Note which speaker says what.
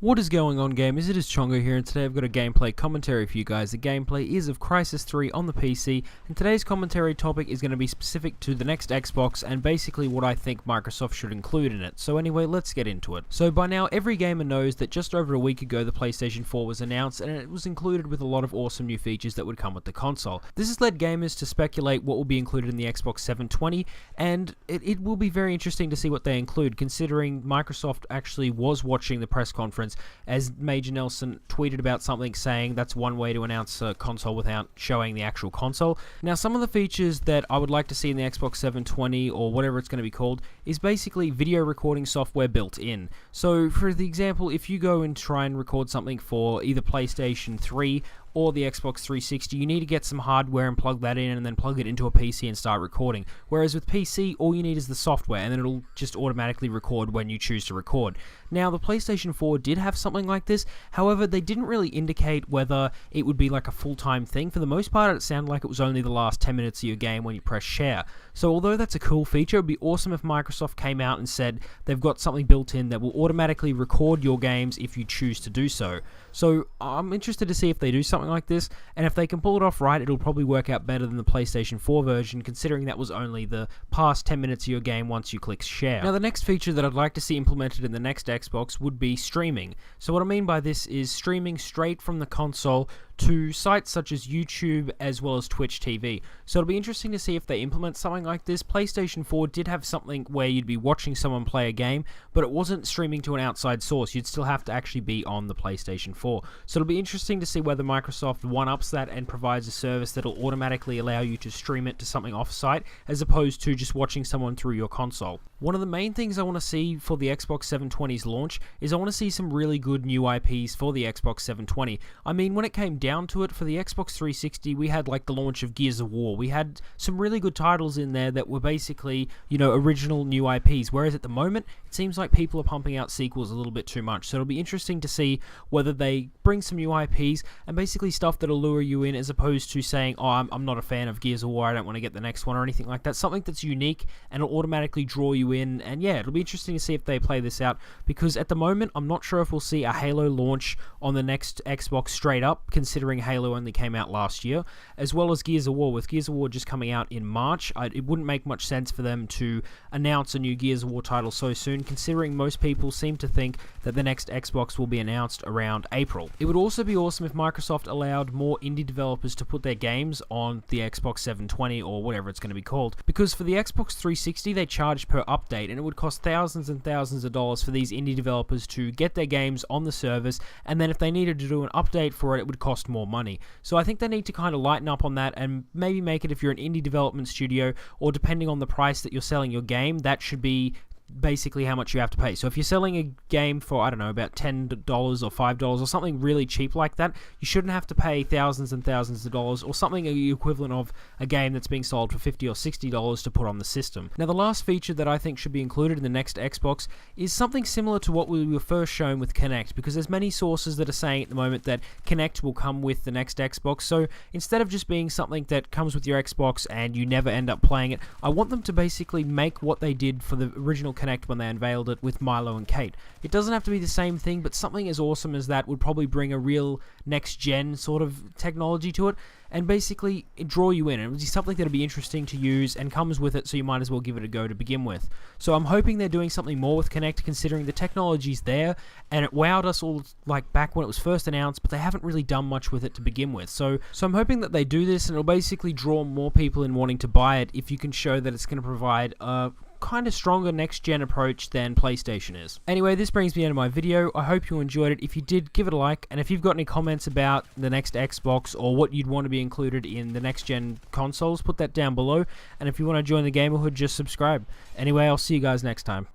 Speaker 1: What is going on, gamers? It is Chongo here, and today I've got a gameplay commentary for you guys. The gameplay is of Crysis 3 on the PC, and today's commentary topic is going to be specific to the next Xbox and basically what I think Microsoft should include in it. So anyway, let's get into it. So by now, every gamer knows that just over a week ago the PlayStation 4 was announced, and it was included with a lot of awesome new features that would come with the console. This has led gamers to speculate what will be included in the Xbox 720, and it will be very interesting to see what they include, considering Microsoft actually was watching the press conference, as Major Nelson tweeted about something saying that's one way to announce a console without showing the actual console. Now, some of the features that I would like to see in the Xbox 720, or whatever it's going to be called, is basically video recording software built in. So, for the example, if you go and try and record something for either PlayStation 3 or the Xbox 360, you need to get some hardware and plug that in and then plug it into a PC and start recording. Whereas with PC, all you need is the software and then it'll just automatically record when you choose to record. Now, the PlayStation 4 did have something like this, however, they didn't really indicate whether it would be like a full-time thing. For the most part, it sounded like it was only the last 10 minutes of your game when you press share. So although that's a cool feature, it would be awesome if Microsoft came out and said they've got something built in that will automatically record your games if you choose to do so. So I'm interested to see if they do something like this, and if they can pull it off right, it'll probably work out better than the PlayStation 4 version, considering that was only the past 10 minutes of your game once you click share. Now, the next feature that I'd like to see implemented in the next Xbox would be streaming. So what I mean by this is streaming straight from the console to sites such as YouTube as well as Twitch TV. So it'll be interesting to see if they implement something like this. PlayStation 4 did have something where you'd be watching someone play a game, but it wasn't streaming to an outside source. You'd still have to actually be on the PlayStation 4. So it'll be interesting to see whether Microsoft one-ups that and provides a service that'll automatically allow you to stream it to something off-site, as opposed to just watching someone through your console. One of the main things I want to see for the Xbox 720's launch is I want to see some really good new IPs for the Xbox 720. I mean, when it came down to it, for the Xbox 360, we had like the launch of Gears of War. We had some really good titles in there that were basically, original new IPs, whereas at the moment, it seems like people are pumping out sequels a little bit too much. So it'll be interesting to see whether they bring some new IPs and basically stuff that'll lure you in, as opposed to saying, oh, I'm not a fan of Gears of War, I don't want to get the next one or anything like that. Something that's unique and it'll automatically draw you in, and yeah, it'll be interesting to see if they play this out, because at the moment, I'm not sure if we'll see a Halo launch on the next Xbox straight up, considering Halo only came out last year, as well as Gears of War. With Gears of War just coming out in March, it wouldn't make much sense for them to announce a new Gears of War title so soon, considering most people seem to think that the next Xbox will be announced around April. It would also be awesome if Microsoft allowed more indie developers to put their games on the Xbox 720 or whatever it's going to be called, because for the Xbox 360 they charge per update, and it would cost thousands and thousands of dollars for these indie developers to get their games on the service, and then if they needed to do an update for it, it would cost more money. So I think they need to kind of lighten up on that and maybe make it, if you're an indie development studio, or depending on the price that you're selling your game, that should be basically how much you have to pay. So if you're selling a game for, I don't know, about $10 or $5 or something really cheap like that, you shouldn't have to pay thousands and thousands of dollars, or something equivalent of a game that's being sold for $50 or $60 to put on the system. Now, the last feature that I think should be included in the next Xbox is something similar to what we were first shown with Kinect, because there's many sources that are saying at the moment that Kinect will come with the next Xbox. So instead of just being something that comes with your Xbox and you never end up playing it, I want them to basically make what they did for the original Kinect when they unveiled it with Milo and Kate. It doesn't have to be the same thing, but something as awesome as that would probably bring a real next-gen sort of technology to it, and basically draw you in. It would be something that would be interesting to use and comes with it, so you might as well give it a go to begin with. So I'm hoping they're doing something more with Kinect, considering the technology's there, and it wowed us all like back when it was first announced, but they haven't really done much with it to begin with. So I'm hoping that they do this, and it'll basically draw more people in wanting to buy it if you can show that it's going to provide a kind of stronger next-gen approach than PlayStation is. Anyway, this brings me to the end of my video. I hope you enjoyed it. If you did, give it a like, and if you've got any comments about the next Xbox or what you'd want to be included in the next-gen consoles, put that down below, and if you want to join the Gamerhood, just subscribe. Anyway, I'll see you guys next time.